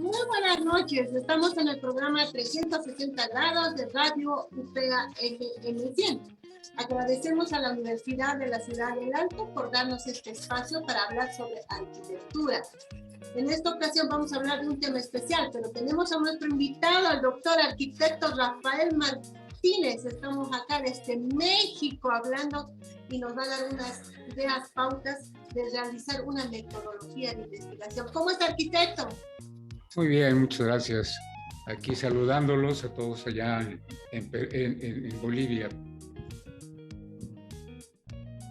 Muy buenas noches, estamos en el programa 360 grados de Radio UPEA FM 100. Agradecemos a la Universidad de la Ciudad del Alto por darnos este espacio para hablar sobre arquitectura. En esta ocasión vamos a hablar de un tema especial, pero tenemos a nuestro invitado, al doctor arquitecto Rafael Martínez. Estamos acá desde México hablando y nos va a dar unas ideas, pautas de realizar una metodología de investigación. ¿Cómo está, arquitecto? Muy bien, muchas gracias. Aquí saludándolos a todos allá en Bolivia.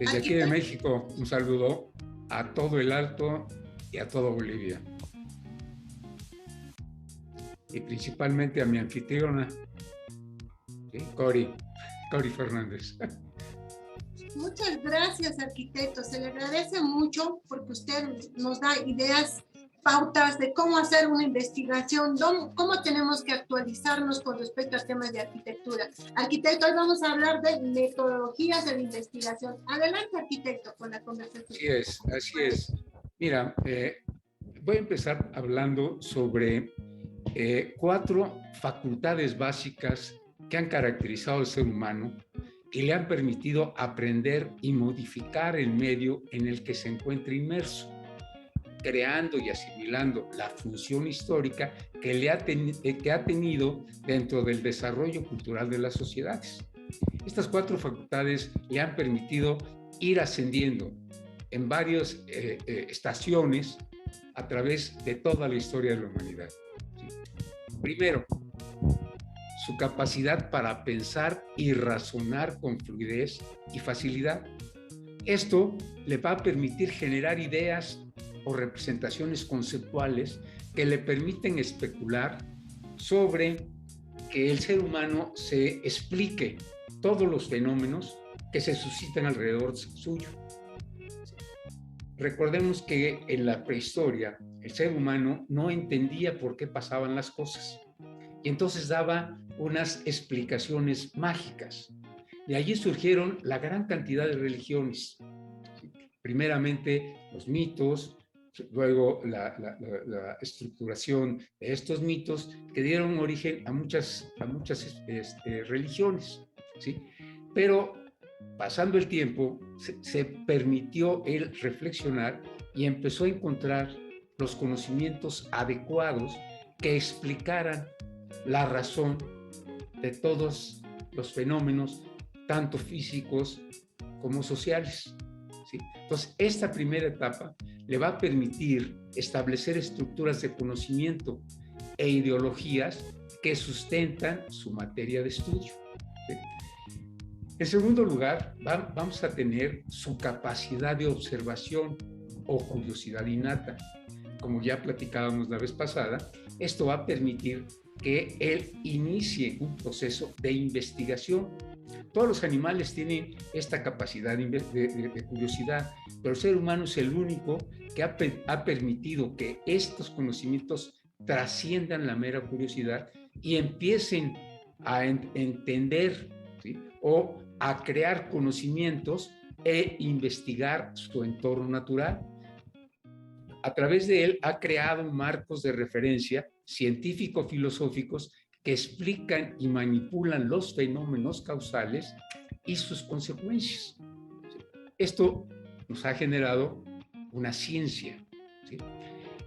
Desde aquí de México, un saludo a todo el Alto y a todo Bolivia. Y principalmente a mi anfitriona, ¿sí? Cori Fernández. Muchas gracias, arquitecto. Se le agradece mucho porque usted nos da ideas, pautas de cómo hacer una investigación, cómo tenemos que actualizarnos con respecto a temas de arquitectura. Arquitecto, hoy vamos a hablar de metodologías de la investigación. Adelante, arquitecto, con la conversación. Así es. Mira, voy a empezar hablando sobre 4 facultades básicas que han caracterizado al ser humano y le han permitido aprender y modificar el medio en el que se encuentra inmerso, creando y asimilando la función histórica que ha tenido dentro del desarrollo cultural de las sociedades. Estas 4 facultades le han permitido ir ascendiendo en varias estaciones a través de toda la historia de la humanidad. ¿Sí? Primero, su capacidad para pensar y razonar con fluidez y facilidad. Esto le va a permitir generar ideas o representaciones conceptuales que le permiten especular sobre que el ser humano se explique todos los fenómenos que se suscitan alrededor suyo. Recordemos que en la prehistoria el ser humano no entendía por qué pasaban las cosas y entonces daba unas explicaciones mágicas. De allí surgieron la gran cantidad de religiones. Primeramente los mitos, luego la estructuración de estos mitos que dieron origen a muchas religiones, ¿sí? Pero pasando el tiempo se permitió el reflexionar y empezó a encontrar los conocimientos adecuados que explicaran la razón de todos los fenómenos, tanto físicos como sociales, ¿sí? Entonces, esta primera etapa le va a permitir establecer estructuras de conocimiento e ideologías que sustentan su materia de estudio, ¿sí? En segundo lugar, vamos a tener su capacidad de observación o curiosidad innata. Como ya platicábamos la vez pasada, esto va a permitir que él inicie un proceso de investigación. Todos los animales tienen esta capacidad de curiosidad, pero el ser humano es el único que ha permitido que estos conocimientos trasciendan la mera curiosidad y empiecen a entender, ¿sí? O a crear conocimientos e investigar su entorno natural. A través de él ha creado marcos de referencia científico-filosóficos que explican y manipulan los fenómenos causales y sus consecuencias. Esto nos ha generado una ciencia, ¿sí?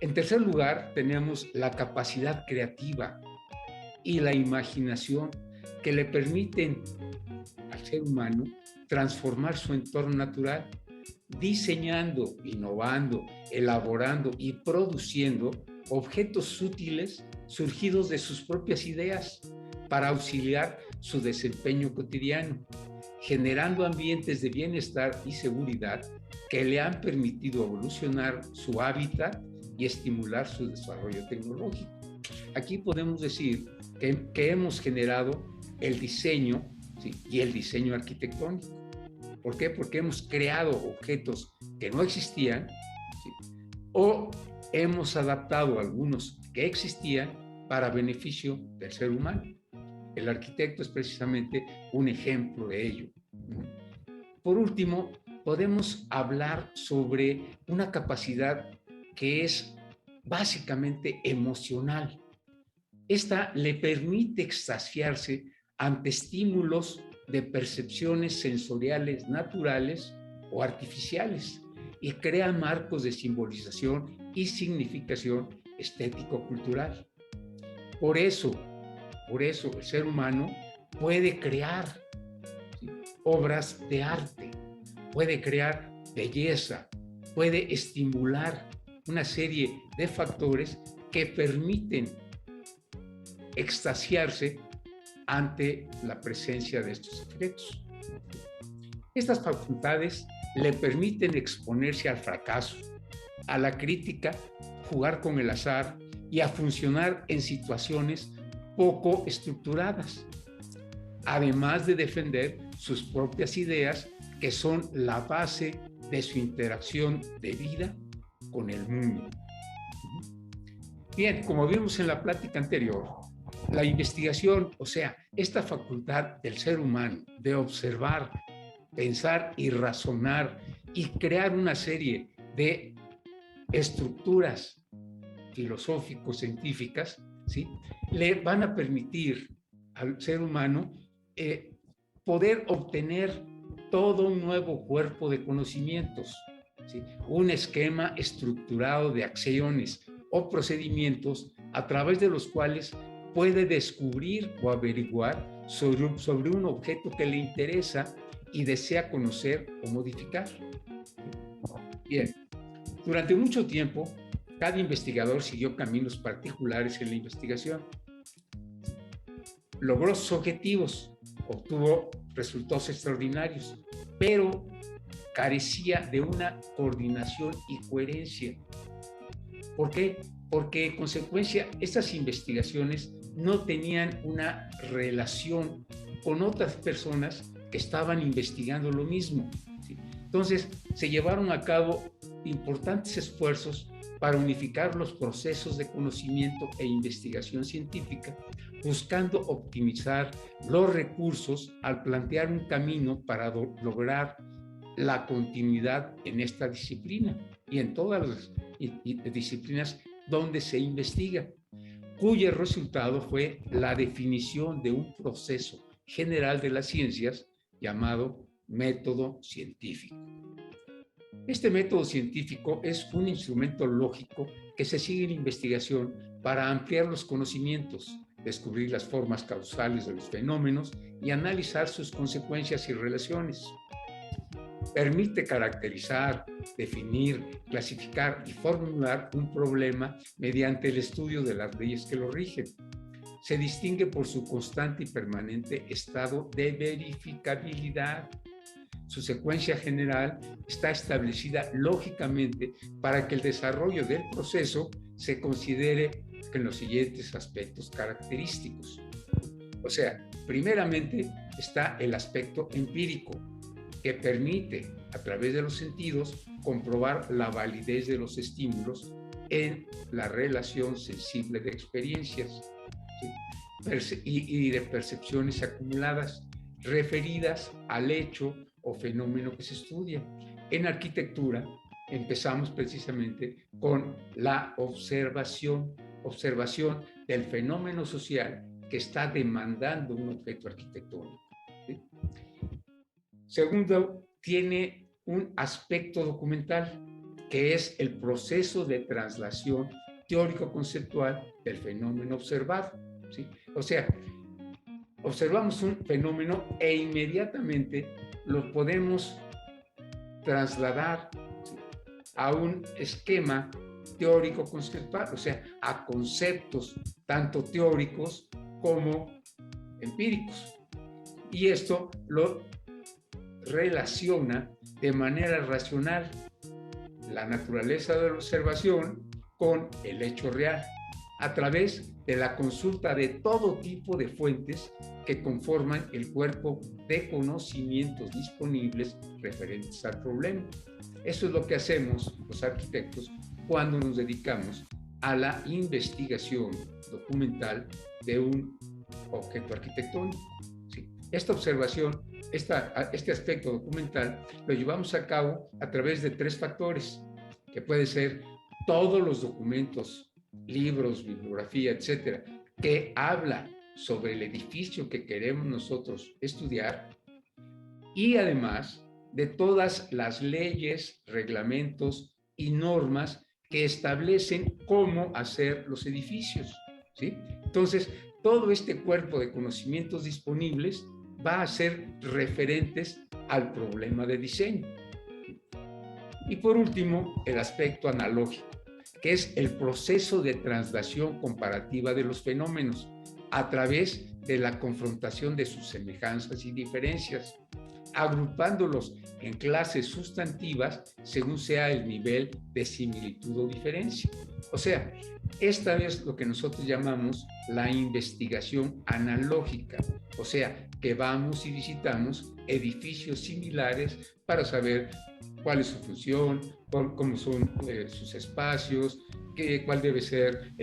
En tercer lugar, tenemos la capacidad creativa y la imaginación que le permiten al ser humano transformar su entorno natural, diseñando, innovando, elaborando y produciendo objetos útiles surgidos de sus propias ideas para auxiliar su desempeño cotidiano, generando ambientes de bienestar y seguridad que le han permitido evolucionar su hábitat y estimular su desarrollo tecnológico. Aquí podemos decir que hemos generado el diseño, ¿sí? Y el diseño arquitectónico. ¿Por qué? Porque hemos creado objetos que no existían, ¿sí? O hemos adaptado algunos que existían para beneficio del ser humano. El arquitecto es precisamente un ejemplo de ello. Por último, podemos hablar sobre una capacidad que es básicamente emocional. Esta le permite extasiarse ante estímulos de percepciones sensoriales naturales o artificiales y crea marcos de simbolización y significación estético-cultural. Por eso el ser humano puede crear, ¿sí?, obras de arte, puede crear belleza, puede estimular una serie de factores que permiten extasiarse ante la presencia de estos efectos. Estas facultades le permiten exponerse al fracaso, a la crítica, jugar con el azar y a funcionar en situaciones poco estructuradas, además de defender sus propias ideas, que son la base de su interacción de vida con el mundo. Bien, como vimos en la plática anterior, la investigación, o sea, esta facultad del ser humano de observar, pensar y razonar y crear una serie de estructuras filosófico-científicas, ¿sí?, le van a permitir al ser humano poder obtener todo un nuevo cuerpo de conocimientos, ¿sí?, un esquema estructurado de acciones o procedimientos a través de los cuales puede descubrir o averiguar sobre un objeto que le interesa y desea conocer o modificar. Bien, durante mucho tiempo, cada investigador siguió caminos particulares en la investigación. Logró sus objetivos, obtuvo resultados extraordinarios, pero carecía de una coordinación y coherencia. ¿Por qué? Porque en consecuencia estas investigaciones no tenían una relación con otras personas que estaban investigando lo mismo, ¿sí? Entonces se llevaron a cabo importantes esfuerzos para unificar los procesos de conocimiento e investigación científica, buscando optimizar los recursos al plantear un camino para lograr la continuidad en esta disciplina y en todas las disciplinas donde se investiga, cuyo resultado fue la definición de un proceso general de las ciencias llamado método científico. Este método científico es un instrumento lógico que se sigue en investigación para ampliar los conocimientos, descubrir las formas causales de los fenómenos y analizar sus consecuencias y relaciones. Permite caracterizar, definir, clasificar y formular un problema mediante el estudio de las leyes que lo rigen. Se distingue por su constante y permanente estado de verificabilidad. Su secuencia general está establecida lógicamente para que el desarrollo del proceso se considere en los siguientes aspectos característicos. O sea, primeramente está el aspecto empírico, que permite, a través de los sentidos, comprobar la validez de los estímulos en la relación sensible de experiencias, ¿sí?, y de percepciones acumuladas referidas al hecho o fenómeno que se estudia. En arquitectura empezamos precisamente con la observación del fenómeno social que está demandando un objeto arquitectónico, ¿sí? Segundo, tiene un aspecto documental, que es el proceso de traslación teórico-conceptual del fenómeno observado, ¿sí? O sea, observamos un fenómeno e inmediatamente lo podemos trasladar, ¿sí?, a un esquema teórico-conceptual, o sea, a conceptos tanto teóricos como empíricos. Y esto lo relaciona de manera racional la naturaleza de la observación con el hecho real, a través de la consulta de todo tipo de fuentes que conforman el cuerpo de conocimientos disponibles referentes al problema. Eso es lo que hacemos los arquitectos cuando nos dedicamos a la investigación documental de un objeto arquitectónico, ¿sí? Esta observación, este aspecto documental, lo llevamos a cabo a través de tres factores, que puede ser todos los documentos, libros, bibliografía, etcétera, que habla sobre el edificio que queremos nosotros estudiar, y además de todas las leyes, reglamentos y normas que establecen cómo hacer los edificios, ¿sí? Entonces, todo este cuerpo de conocimientos disponibles va a ser referentes al problema de diseño. Y por último, el aspecto analógico, que es el proceso de traslación comparativa de los fenómenos a través de la confrontación de sus semejanzas y diferencias, agrupándolos en clases sustantivas según sea el nivel de similitud o diferencia. O sea, esta es lo que nosotros llamamos la investigación analógica, o sea, que vamos y visitamos edificios similares para saber cuál es su función, cómo son sus espacios, cuál debe ser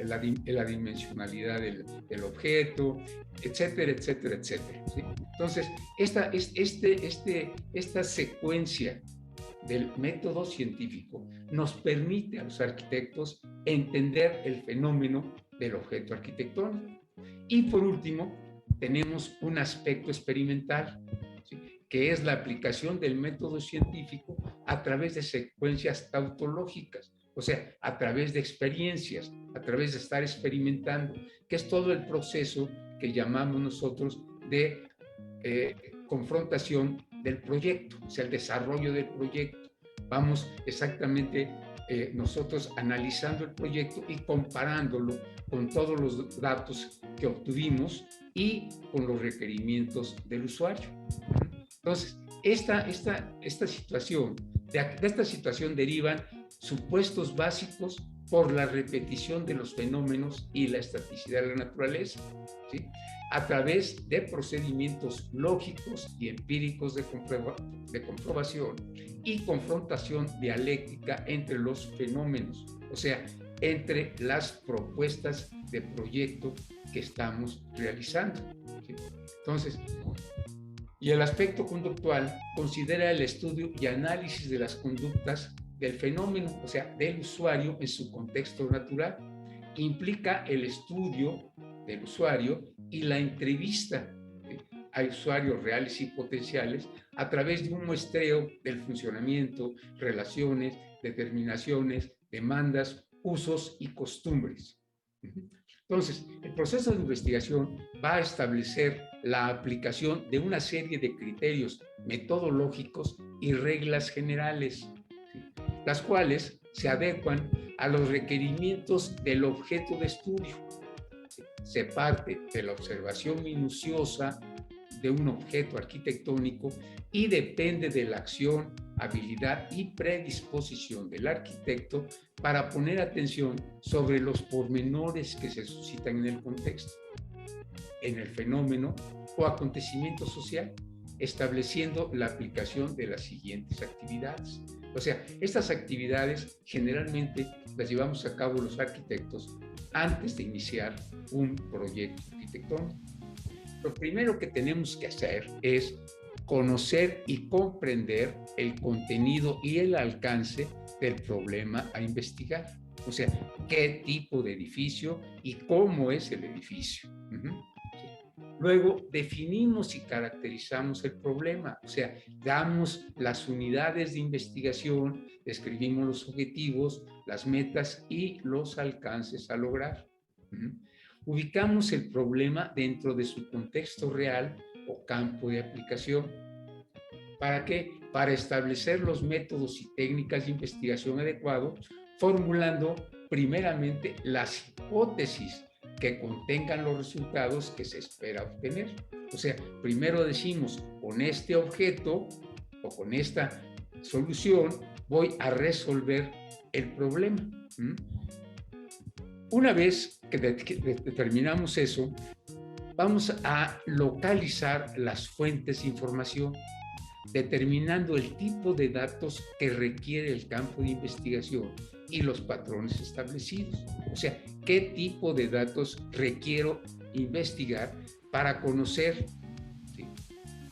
la dimensionalidad del objeto, etcétera, etcétera, etcétera, ¿sí? Entonces, esta secuencia del método científico nos permite a los arquitectos entender el fenómeno del objeto arquitectónico. Y por último, tenemos un aspecto experimental, ¿sí?, que es la aplicación del método científico a través de secuencias tautológicas, o sea, a través de experiencias, a través de estar experimentando, que es todo el proceso que llamamos nosotros de confrontación del proyecto, o sea, el desarrollo del proyecto. Vamos exactamente nosotros analizando el proyecto y comparándolo con todos los datos que obtuvimos y con los requerimientos del usuario. Entonces, esta situación, de esta situación derivan supuestos básicos por la repetición de los fenómenos y la estaticidad de la naturaleza, ¿sí?, a través de procedimientos lógicos y empíricos de comprobación y confrontación dialéctica entre los fenómenos, o sea, entre las propuestas de proyecto que estamos realizando, ¿sí? Entonces, y el aspecto conductual considera el estudio y análisis de las conductas del fenómeno, o sea, del usuario en su contexto natural. Implica el estudio del usuario y la entrevista a usuarios reales y potenciales a través de un muestreo del funcionamiento, relaciones, determinaciones, demandas, usos y costumbres. Entonces, el proceso de investigación va a establecer la aplicación de una serie de criterios metodológicos y reglas generales, ¿sí?, las cuales se adecuan a los requerimientos del objeto de estudio. Se parte de la observación minuciosa de un objeto arquitectónico y depende de la acción, habilidad y predisposición del arquitecto para poner atención sobre los pormenores que se suscitan en el contexto, en el fenómeno o acontecimiento social, estableciendo la aplicación de las siguientes actividades. O sea, estas actividades generalmente las llevamos a cabo los arquitectos antes de iniciar un proyecto arquitectónico. Lo primero que tenemos que hacer es conocer y comprender el contenido y el alcance del problema a investigar. O sea, qué tipo de edificio y cómo es el edificio. Luego definimos y caracterizamos el problema, o sea, damos las unidades de investigación, describimos los objetivos, las metas y los alcances a lograr. Ubicamos el problema dentro de su contexto real o campo de aplicación. ¿Para qué? Para establecer los métodos y técnicas de investigación adecuados, formulando primeramente las hipótesis que contengan los resultados que se espera obtener. O sea, primero decimos, con este objeto o con esta solución voy a resolver el problema. Una vez que determinamos eso, vamos a localizar las fuentes de información, determinando el tipo de datos que requiere el campo de investigación y los patrones establecidos. O sea, qué tipo de datos requiero investigar para conocer, ¿sí?,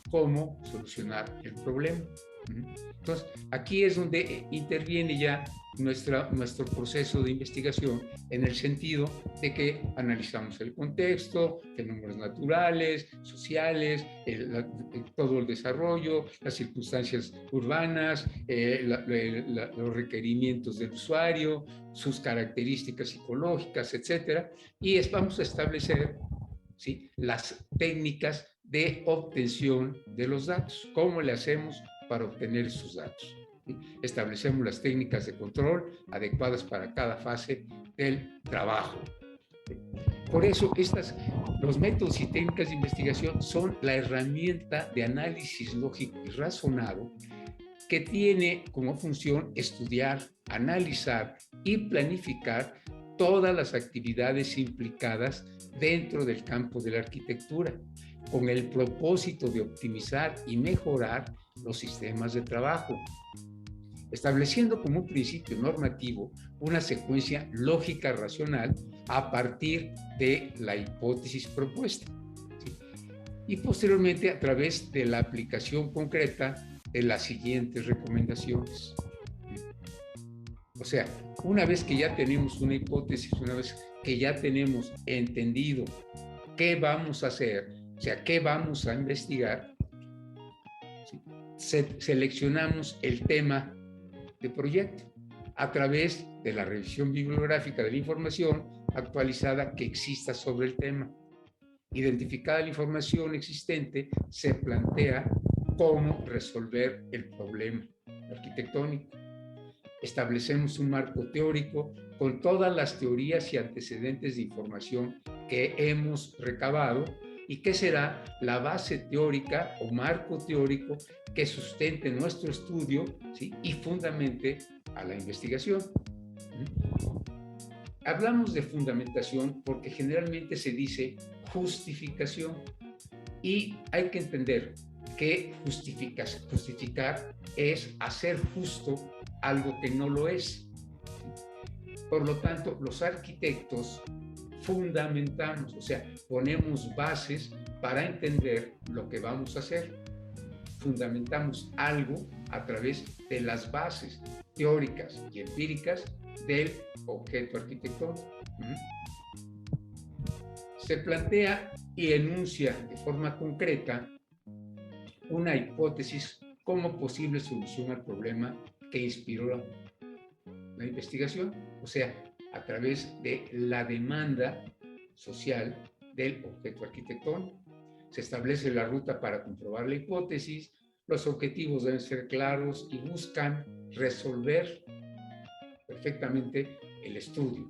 cómo solucionar el problema. Entonces, aquí es donde interviene ya nuestro proceso de investigación en el sentido de que analizamos el contexto, fenómenos naturales, sociales, todo el desarrollo, las circunstancias urbanas, los requerimientos del usuario, sus características psicológicas, etcétera, y vamos a establecer, ¿sí?, las técnicas de obtención de los datos. ¿Cómo le hacemos para obtener esos datos? ¿Sí? Establecemos las técnicas de control adecuadas para cada fase del trabajo. Por eso, los métodos y técnicas de investigación son la herramienta de análisis lógico y razonado que tiene como función estudiar, analizar y planificar todas las actividades implicadas dentro del campo de la arquitectura, con el propósito de optimizar y mejorar los sistemas de trabajo, estableciendo como un principio normativo una secuencia lógica racional a partir de la hipótesis propuesta, ¿sí?, y posteriormente a través de la aplicación concreta de las siguientes recomendaciones. O sea, una vez que ya tenemos una hipótesis, una vez que ya tenemos entendido qué vamos a hacer, o sea, qué vamos a investigar, ¿sí?, seleccionamos el tema de proyecto a través de la revisión bibliográfica de la información actualizada que exista sobre el tema. Identificada la información existente, se plantea cómo resolver el problema arquitectónico. Establecemos un marco teórico con todas las teorías y antecedentes de información que hemos recabado y que será la base teórica o marco teórico que sustente nuestro estudio, ¿sí?, y fundamente a la investigación. Hablamos de fundamentación porque generalmente se dice justificación, y hay que entender que justificar es hacer justo algo que no lo es. Por lo tanto, los arquitectos fundamentamos, o sea, ponemos bases para entender lo que vamos a hacer. Fundamentamos algo a través de las bases teóricas y empíricas del objeto arquitectónico. Se plantea y enuncia de forma concreta una hipótesis como posible solución al problema que inspiró la investigación, o sea, a través de la demanda social del objeto arquitectónico. Se establece la ruta para comprobar la hipótesis, los objetivos deben ser claros y buscan resolver perfectamente el estudio.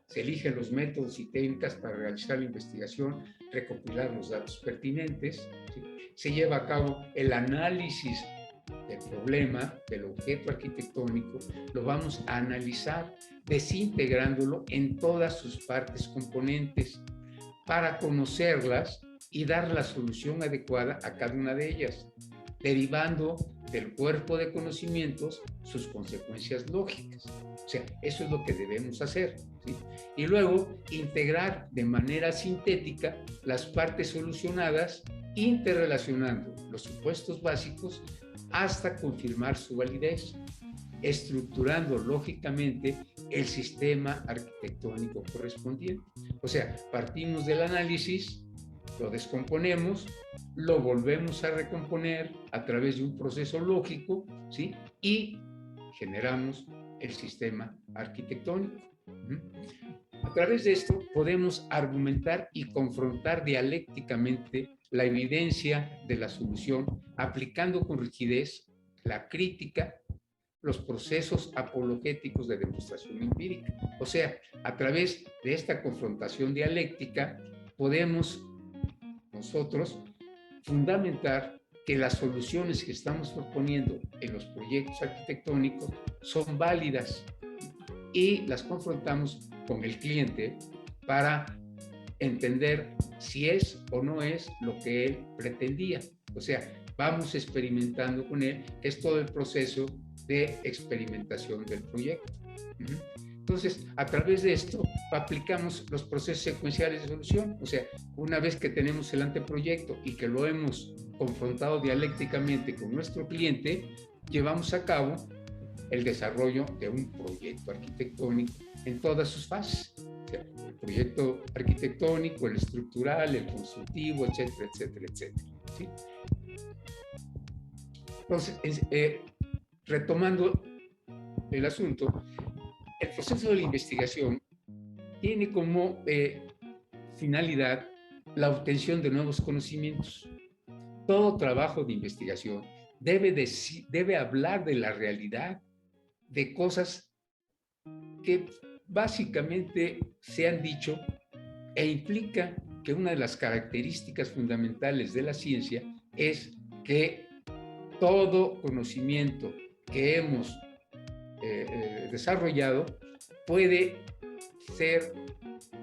Se eligen los métodos y técnicas para realizar la investigación, recopilar los datos pertinentes, ¿sí? Se lleva a cabo el análisis del problema, del objeto arquitectónico, lo vamos a analizar desintegrándolo en todas sus partes componentes para conocerlas y dar la solución adecuada a cada una de ellas, derivando del cuerpo de conocimientos sus consecuencias lógicas. O sea, eso es lo que debemos hacer, ¿sí? Y luego integrar de manera sintética las partes solucionadas, interrelacionando los supuestos básicos hasta confirmar su validez, estructurando lógicamente el sistema arquitectónico correspondiente. O sea, partimos del análisis, lo descomponemos, lo volvemos a recomponer a través de un proceso lógico, ¿sí?, y generamos el sistema arquitectónico. A través de esto podemos argumentar y confrontar dialécticamente la evidencia de la solución, aplicando con rigidez la crítica, los procesos apologéticos de demostración empírica. O sea, a través de esta confrontación dialéctica podemos nosotros fundamentar que las soluciones que estamos proponiendo en los proyectos arquitectónicos son válidas y las confrontamos con el cliente para entender si es o no es lo que él pretendía. O sea, vamos experimentando con él, que es todo el proceso de experimentación del proyecto. Entonces, a través de esto, aplicamos los procesos secuenciales de solución. O sea, una vez que tenemos el anteproyecto y que lo hemos confrontado dialécticamente con nuestro cliente, llevamos a cabo el desarrollo de un proyecto arquitectónico en todas sus fases. O sea, el proyecto arquitectónico, el estructural, el constructivo, etcétera, etcétera, etcétera. ¿Sí? Entonces, retomando el asunto, el proceso de la investigación tiene como finalidad la obtención de nuevos conocimientos. Todo trabajo de investigación debe hablar de la realidad, de cosas que básicamente se han dicho, e implica que una de las características fundamentales de la ciencia es que todo conocimiento que hemos desarrollado puede ser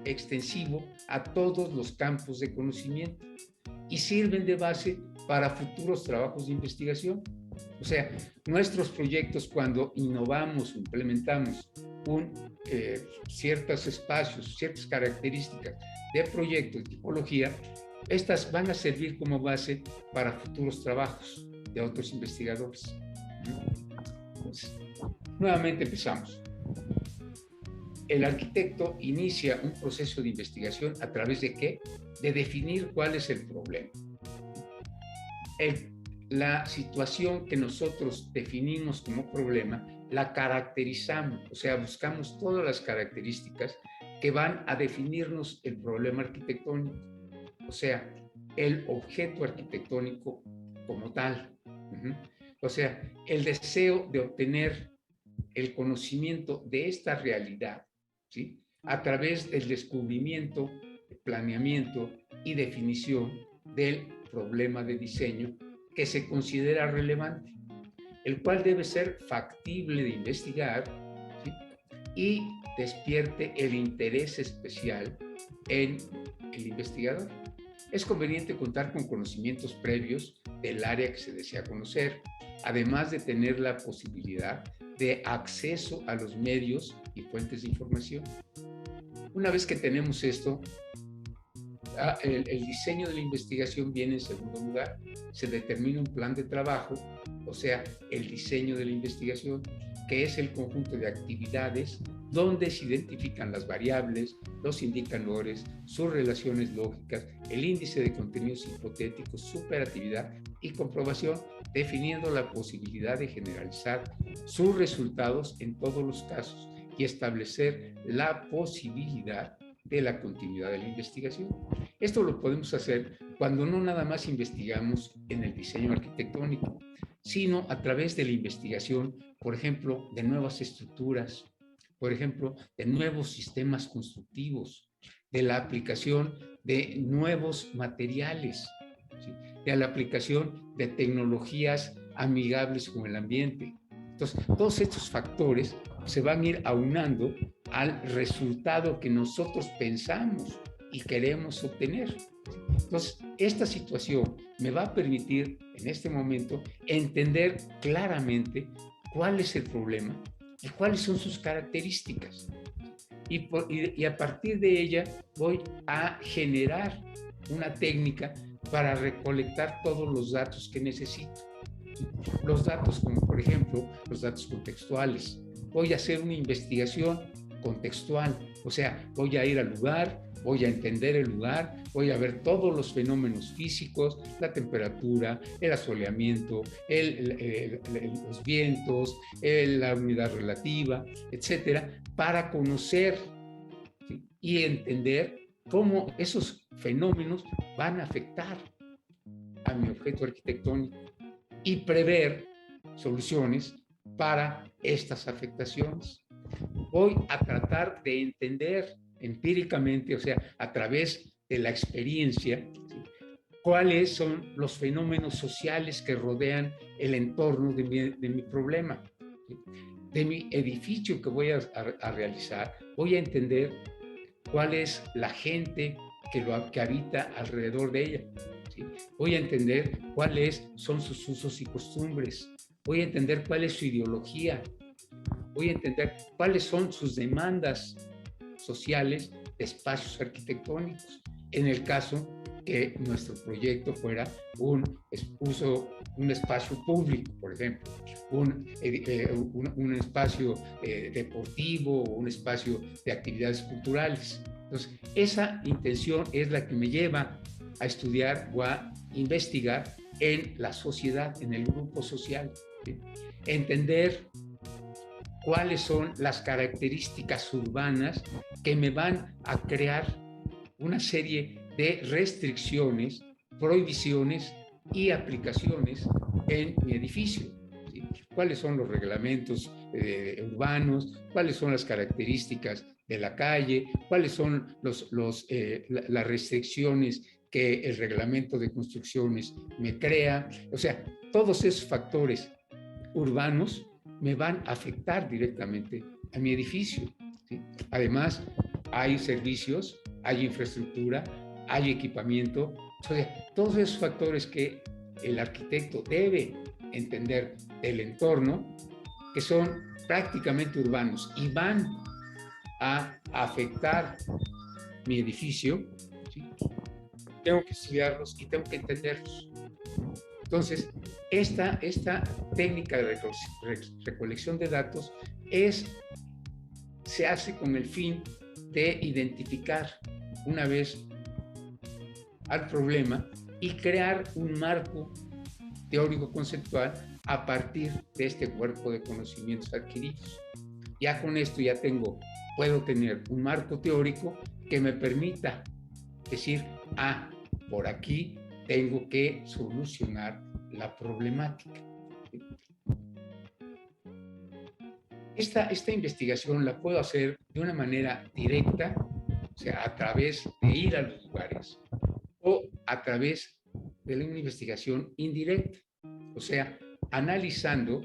extensivo a todos los campos de conocimiento y sirven de base para futuros trabajos de investigación. O sea, nuestros proyectos, cuando innovamos, implementamos ciertos espacios, ciertas características de proyecto y tipología, estas van a servir como base para futuros trabajos de otros investigadores. Entonces, nuevamente empezamos. El arquitecto inicia un proceso de investigación a través de ¿qué? De definir cuál es el problema. La situación que nosotros definimos como problema la caracterizamos, o sea, buscamos todas las características que van a definirnos el problema arquitectónico, o sea, el objeto arquitectónico como tal. O sea, el deseo de obtener el conocimiento de esta realidad, ¿sí? A través del descubrimiento, planeamiento y definición del problema de diseño que se considera relevante, el cual debe ser factible de investigar, ¿sí? Y despierte el interés especial en el investigador. Es conveniente contar con conocimientos previos del área que se desea conocer, además de tener la posibilidad de acceso a los medios y fuentes de información. Una vez que tenemos esto, el diseño de la investigación viene en segundo lugar. Se determina un plan de trabajo, o sea, el diseño de la investigación, que es el conjunto de actividades donde se identifican las variables, los indicadores, sus relaciones lógicas, el índice de contenidos hipotéticos, su operatividad y comprobación, definiendo la posibilidad de generalizar sus resultados en todos los casos y establecer la posibilidad de la continuidad de la investigación. Esto lo podemos hacer cuando no nada más investigamos en el diseño arquitectónico, sino a través de la investigación, por ejemplo, de nuevas estructuras, por ejemplo, de nuevos sistemas constructivos, de la aplicación de nuevos materiales, ¿sí? De la aplicación de tecnologías amigables con el ambiente. Entonces, todos estos factores se van a ir aunando al resultado que nosotros pensamos y queremos obtener. Entonces, esta situación me va a permitir en este momento entender claramente cuál es el problema y cuáles son sus características. Y a partir de ella voy a generar una técnica para recolectar todos los datos que necesito. Los datos como, por ejemplo, los datos contextuales. Voy a hacer una investigación contextual, o sea, voy a ir al lugar, voy a entender el lugar, voy a ver todos los fenómenos físicos, la temperatura, el asoleamiento, los vientos, la humedad relativa, etcétera, para conocer, ¿sí? Y entender cómo esos fenómenos van a afectar a mi objeto arquitectónico y prever soluciones para estas afectaciones. Voy a tratar de entender empíricamente, o sea, a través de la experiencia, ¿sí? Cuáles son los fenómenos sociales que rodean el entorno de mi problema, ¿sí? De mi edificio que voy a realizar. Voy a entender cuál es la gente que habita alrededor de ella, ¿sí? Voy a entender cuáles son sus usos y costumbres. Voy a entender cuál es su ideología. Voy a entender cuáles son sus demandas sociales de espacios arquitectónicos. En el caso que nuestro proyecto fuera un espacio público, por ejemplo, un espacio deportivo, un espacio de actividades culturales. Entonces, esa intención es la que me lleva a estudiar o a investigar en la sociedad, en el grupo social, ¿sí? Entender cuáles son las características urbanas que me van a crear una serie de restricciones, prohibiciones y aplicaciones en mi edificio, ¿sí? ¿Cuáles son los reglamentos urbanos? ¿Cuáles son las características de la calle? ¿Cuáles son las restricciones que el reglamento de construcciones me crea? O sea, todos esos factores urbanos me van a afectar directamente a mi edificio, ¿sí? Además, hay servicios, hay infraestructura, hay equipamiento. O sea, todos esos factores que el arquitecto debe entender del entorno, que son prácticamente urbanos y van a afectar mi edificio, ¿sí? Tengo que estudiarlos y tengo que entenderlos. Entonces, esta técnica de recolección de datos se hace con el fin de identificar una vez al problema y crear un marco teórico conceptual a partir de este cuerpo de conocimientos adquiridos. Ya con esto puedo tener un marco teórico que me permita decir, por aquí tengo que solucionar la problemática. Esta investigación la puedo hacer de una manera directa, o sea, a través de ir a los lugares, o a través de una investigación indirecta, o sea, analizando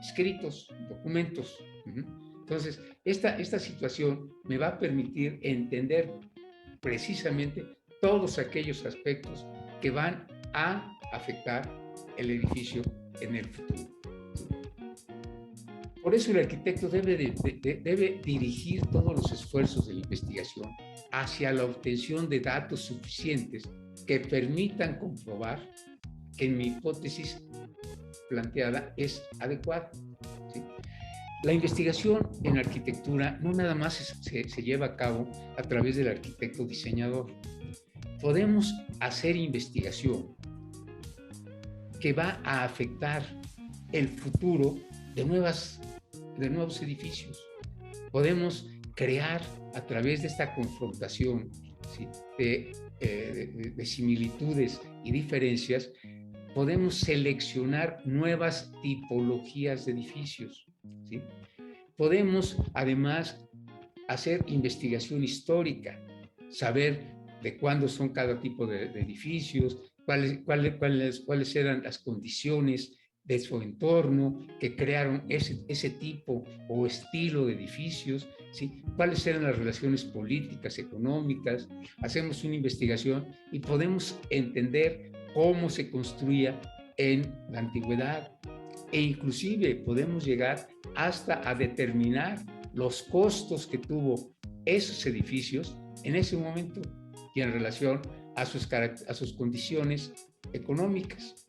escritos, documentos. Entonces, esta situación me va a permitir entender precisamente todos aquellos aspectos que van a afectar el edificio en el futuro. Por eso el arquitecto debe dirigir todos los esfuerzos de la investigación hacia la obtención de datos suficientes que permitan comprobar que mi hipótesis planteada es adecuada, ¿sí? La investigación en arquitectura no nada más se lleva a cabo a través del arquitecto diseñador. Podemos hacer investigación que va a afectar el futuro de nuevos edificios. Podemos crear a través de esta confrontación, ¿sí?, de similitudes y diferencias, podemos seleccionar nuevas tipologías de edificios, ¿sí? Podemos además hacer investigación histórica, saber de cuándo son cada tipo de edificios, cuáles eran las condiciones de su entorno que crearon ese tipo o estilo de edificios, ¿sí? Cuáles eran las relaciones políticas, económicas. Hacemos una investigación y podemos entender cómo se construía en la antigüedad, e inclusive podemos llegar hasta a determinar los costos que tuvo esos edificios en ese momento y en relación a sus condiciones económicas.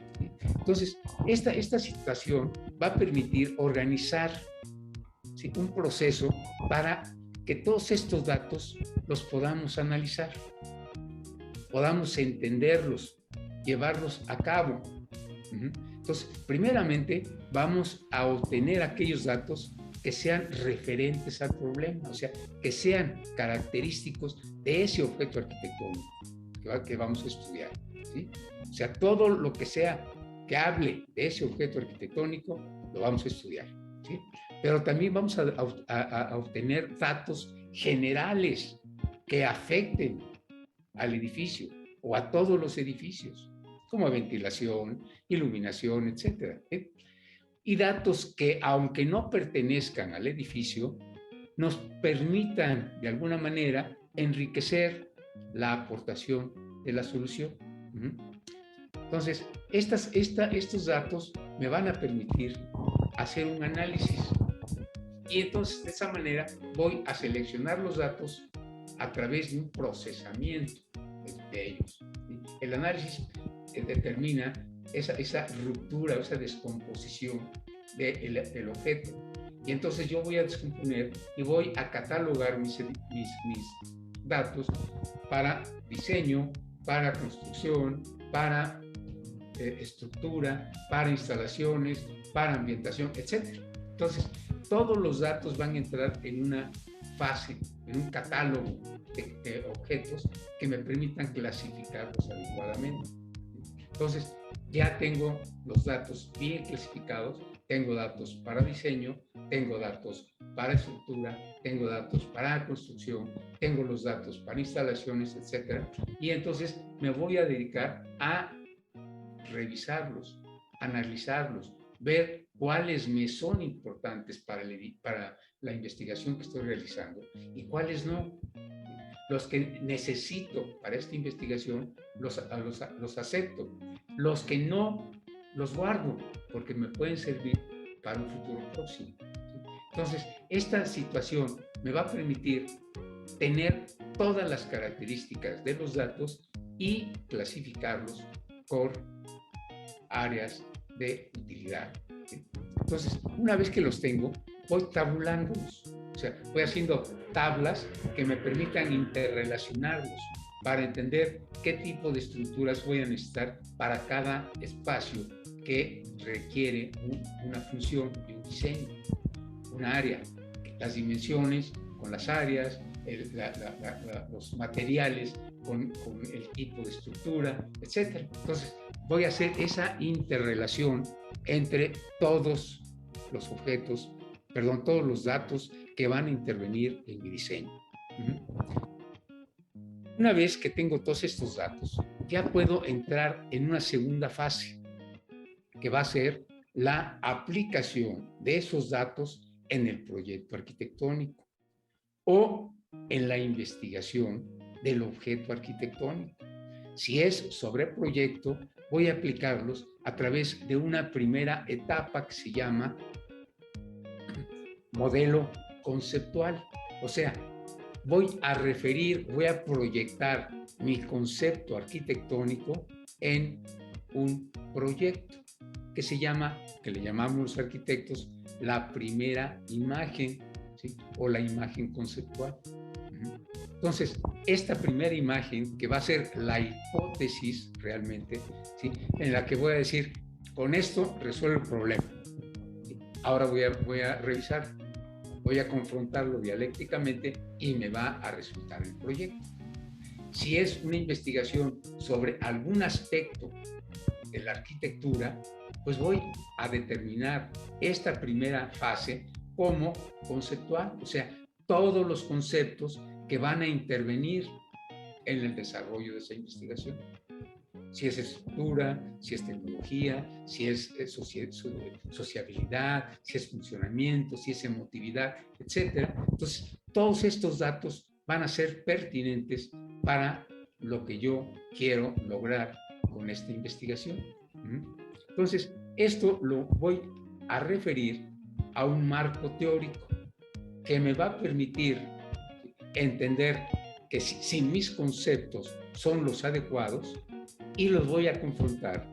Entonces, esta situación va a permitir organizar, ¿sí?, un proceso para que todos estos datos los podamos analizar, podamos entenderlos, llevarlos a cabo. Entonces, primeramente, vamos a obtener aquellos datos que sean referentes al problema, o sea, que sean característicos de ese objeto arquitectónico que vamos a estudiar, ¿sí? O sea, todo lo que sea que hable de ese objeto arquitectónico lo vamos a estudiar, ¿sí? Pero también vamos a obtener datos generales que afecten al edificio o a todos los edificios, como ventilación, iluminación, etcétera, ¿eh? Y datos que, aunque no pertenezcan al edificio, nos permitan de alguna manera enriquecer la aportación de la solución. Entonces, estos datos me van a permitir hacer un análisis, y entonces de esa manera voy a seleccionar los datos a través de un procesamiento, de ellos. ¿Sí? El análisis determina esa ruptura, esa descomposición del objeto. Y entonces yo voy a descomponer y voy a catalogar mis datos para diseño, para construcción, para estructura, para instalaciones, para ambientación, etc. Entonces, todos los datos van a entrar en una fase, en un catálogo de objetos que me permitan clasificarlos adecuadamente. Entonces, ya tengo los datos bien clasificados, tengo datos para diseño, tengo datos para estructura, tengo datos para construcción, tengo los datos para instalaciones, etc. Y entonces me voy a dedicar a revisarlos, analizarlos, ver cuáles me son importantes para la investigación que estoy realizando y cuáles no. Los que necesito para esta investigación los acepto. Los que no, los guardo porque me pueden servir para un futuro próximo. Entonces, esta situación me va a permitir tener todas las características de los datos y clasificarlos por áreas de utilidad. Entonces, una vez que los tengo, voy tabulándolos. O sea, voy haciendo tablas que me permitan interrelacionarlos para entender qué tipo de estructuras voy a necesitar para cada espacio que requiere una función y un diseño, una área, las dimensiones con las áreas, los materiales con el tipo de estructura, etc. Entonces, voy a hacer esa interrelación entre todos los objetos, perdón, todos los datos que van a intervenir en mi diseño. Una vez que tengo todos estos datos, ya puedo entrar en una segunda fase, que va a ser la aplicación de esos datos en el proyecto arquitectónico o en la investigación del objeto arquitectónico. Si es sobre proyecto, voy a aplicarlos a través de una primera etapa que se llama modelo conceptual. O sea, voy a proyectar mi concepto arquitectónico en un proyecto que le llamamos los arquitectos la primera imagen, ¿sí? O la imagen conceptual. Entonces, esta primera imagen, que va a ser la hipótesis realmente, ¿sí? En la que voy a decir, con esto resuelvo el problema. ¿Sí? Ahora voy a revisar, voy a confrontarlo dialécticamente y me va a resultar el proyecto. Si es una investigación sobre algún aspecto de la arquitectura, pues voy a determinar esta primera fase como conceptual, o sea, todos los conceptos que van a intervenir en el desarrollo de esa investigación. Si es estructura, si es tecnología, si es sociabilidad, si es funcionamiento, si es emotividad, etc. Entonces, todos estos datos van a ser pertinentes para lo que yo quiero lograr con esta investigación. Entonces, esto lo voy a referir a un marco teórico que me va a permitir entender que si mis conceptos son los adecuados, y los voy a confrontar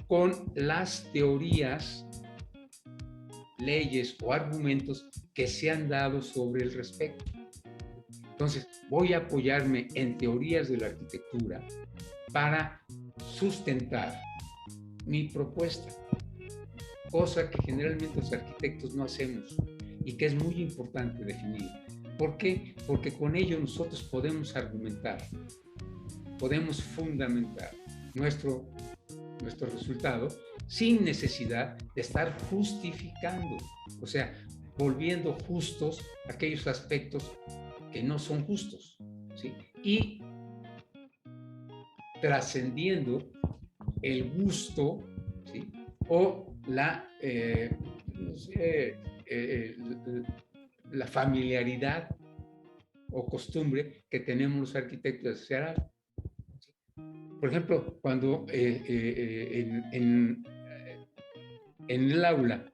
con las teorías, leyes o argumentos que se han dado sobre el respecto. Entonces, voy a apoyarme en teorías de la arquitectura para sustentar mi propuesta, cosa que generalmente los arquitectos no hacemos y que es muy importante definir. ¿Por qué? Porque con ello nosotros podemos argumentar, podemos fundamentar nuestro resultado sin necesidad de estar justificando, o sea, volviendo justos aquellos aspectos que no son justos, ¿sí? Y trascendiendo el gusto, ¿sí? O la familiaridad o costumbre que tenemos los arquitectos de hacer algo. Por ejemplo, cuando en el aula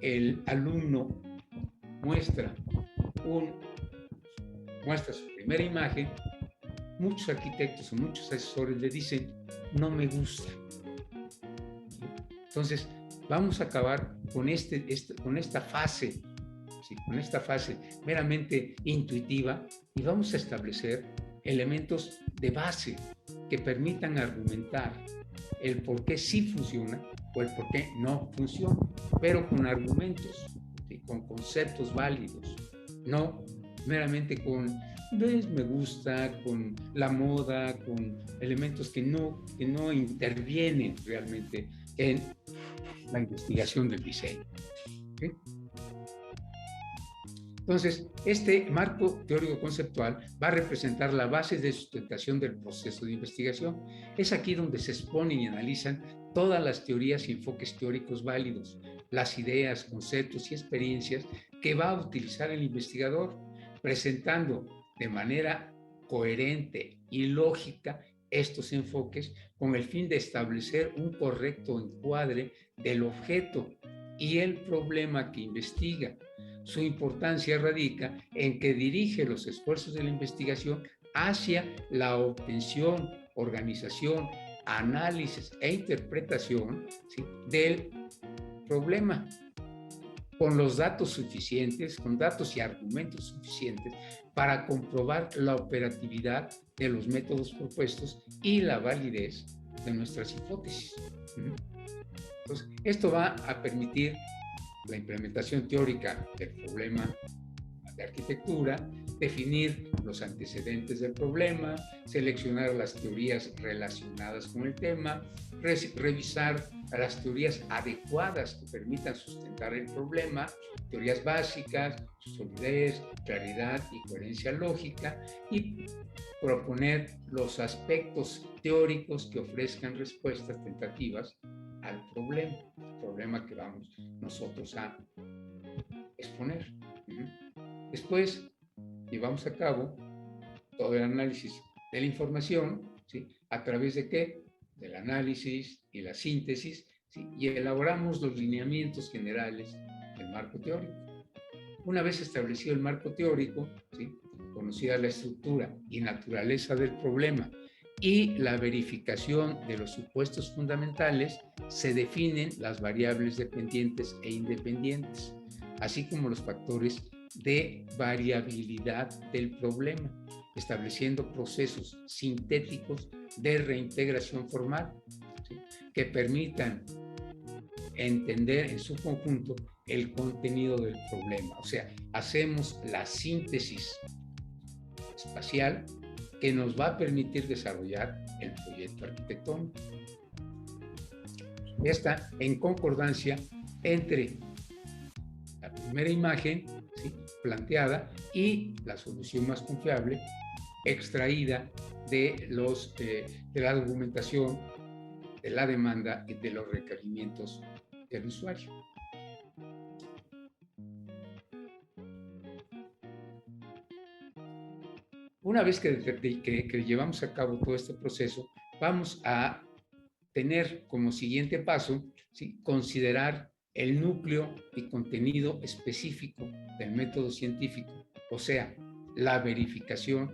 el alumno muestra su primera imagen, muchos arquitectos o muchos asesores le dicen, no me gusta. Entonces, vamos a acabar con, con esta fase, ¿sí? Con esta fase meramente intuitiva, y vamos a establecer elementos de base que permitan argumentar el por qué sí funciona o el por qué no funciona, pero con argumentos, ¿sí? Con conceptos válidos, no meramente con me gusta, con la moda, con elementos que no intervienen realmente en la investigación del diseño. ¿Sí? Entonces, este marco teórico conceptual va a representar la base de sustentación del proceso de investigación. Es aquí donde se exponen y analizan todas las teorías y enfoques teóricos válidos, las ideas, conceptos y experiencias que va a utilizar el investigador, presentando de manera coherente y lógica estos enfoques con el fin de establecer un correcto encuadre del objeto y el problema que investiga. Su importancia radica en que dirige los esfuerzos de la investigación hacia la obtención, organización, análisis e interpretación, ¿sí?, del problema, con los datos suficientes, con datos y argumentos suficientes para comprobar la operatividad de los métodos propuestos y la validez de nuestras hipótesis. Entonces, esto va a permitir la implementación teórica del problema de arquitectura, definir los antecedentes del problema, seleccionar las teorías relacionadas con el tema, revisar las teorías adecuadas que permitan sustentar el problema, teorías básicas, su solidez, claridad y coherencia lógica, y proponer los aspectos teóricos que ofrezcan respuestas tentativas al problema que vamos nosotros a exponer. Después llevamos a cabo todo el análisis de la información, ¿sí?, a través de ¿qué? Del análisis y la síntesis, ¿sí?, y elaboramos los lineamientos generales del marco teórico. Una vez establecido el marco teórico, ¿sí?, conocida la estructura y naturaleza del problema y la verificación de los supuestos fundamentales, se definen las variables dependientes e independientes, así como los factores de variabilidad del problema, estableciendo procesos sintéticos de reintegración formal, ¿sí?, que permitan entender en su conjunto el contenido del problema. O sea, hacemos la síntesis espacial que nos va a permitir desarrollar el proyecto arquitectónico. Está en concordancia entre la primera imagen, ¿sí?, planteada, y la solución más confiable extraída de la documentación, de la demanda y de los requerimientos del usuario. Una vez que llevamos a cabo todo este proceso, vamos a tener como siguiente paso, ¿sí?, considerar el núcleo y contenido específico del método científico, o sea, la verificación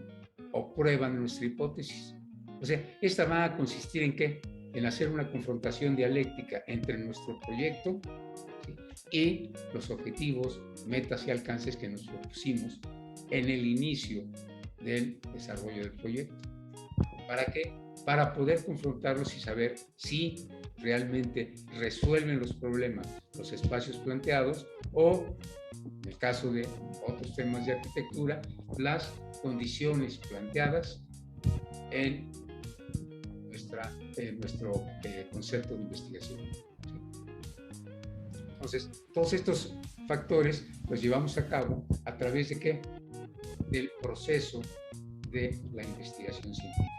o prueba de nuestra hipótesis. O sea, esta va a consistir en ¿qué? En hacer una confrontación dialéctica entre nuestro proyecto, ¿sí?, y los objetivos, metas y alcances que nos propusimos en el inicio del desarrollo del proyecto. ¿Para qué? Para poder confrontarlos y saber si realmente resuelven los problemas, los espacios planteados, o, en el caso de otros temas de arquitectura, las condiciones planteadas en nuestro concepto de investigación. ¿Sí? Entonces, todos estos factores los llevamos a cabo a través de ¿qué? Del proceso de la investigación científica.